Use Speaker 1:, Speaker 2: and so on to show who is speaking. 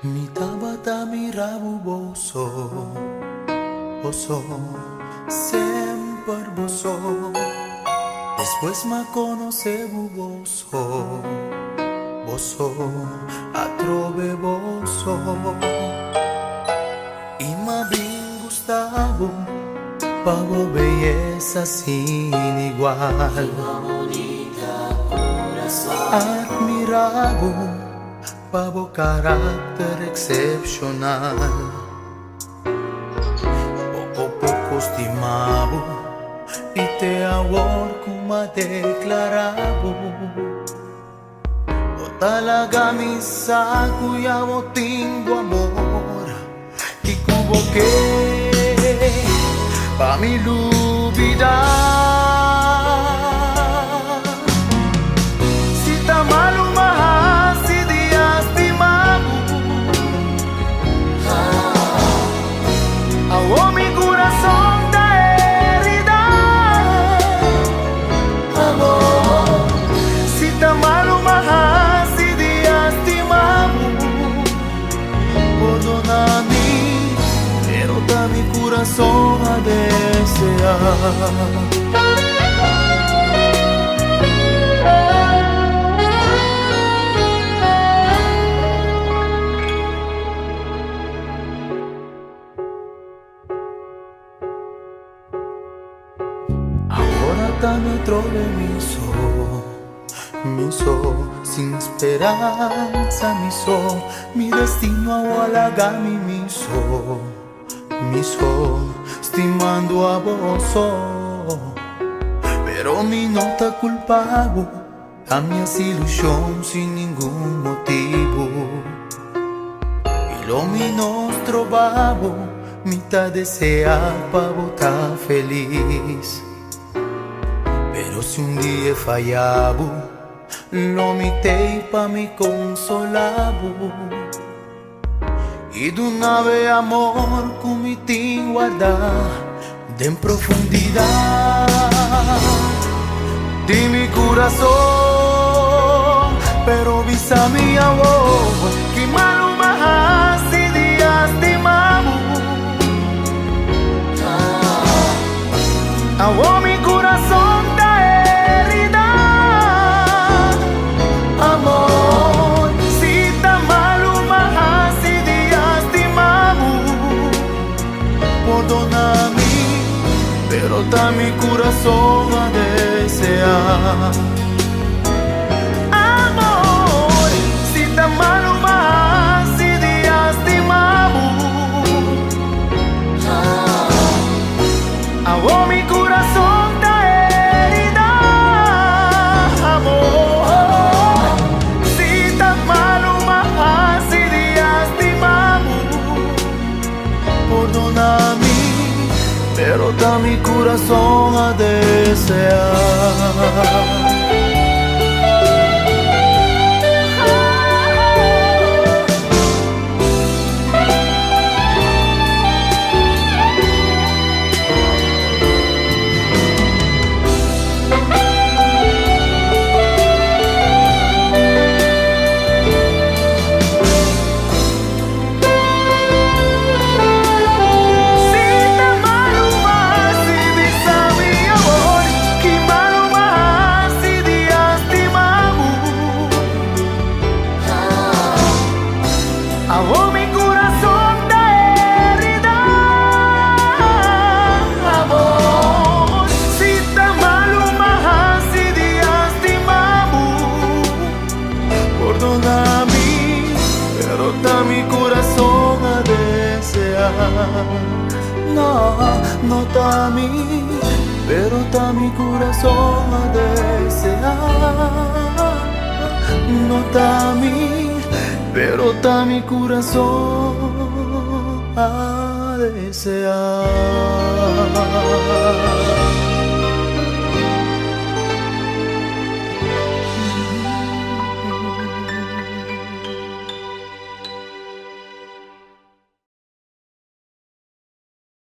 Speaker 1: Mi tabata mi rabo boso, boso, sempre boso. Después me conoce boso, boso, a trove boso. Y me bien gustavo, pavo belleza sin igual. Admirabo, pavo carácter excepcional. Poco a poco estimavo y te amor como declaravo. O talaga mi saco y amo tengo amor y como que pa mi lubida. Oh, mi corazón da herida, amor. Si te malo más si días te amo, perdóname, pero da mi corazón a desear. Me trove mi so, sin esperanza mi destino a mi so, estimando a vos, pero mi nota culpable, a mi ilusión sin ningún motivo, y lo mi nos trovavo, mitad desea pa' votar feliz. Pero si un día fallavo, lo mitei pa' mi consolavo. Y de una vez amor con mi tin guardar de en profundidad de mi corazón. Pero visa mi amor, que malo más si días te amo. Hago mi corazón pero da mi corazón a desear. Amor, si te malo más, si días te amo. Hago mi corazón da herida, amor. Si te malo más, si días te amo. Perdóname, pero da mi corazón a desear. Hago mi corazón da herida, amor. Si te malo más si días te amo. Perdóname, pero da mi corazón a desear. No, no da mi, pero da mi corazón a desear. No da mi, pero da mi corazón a desear.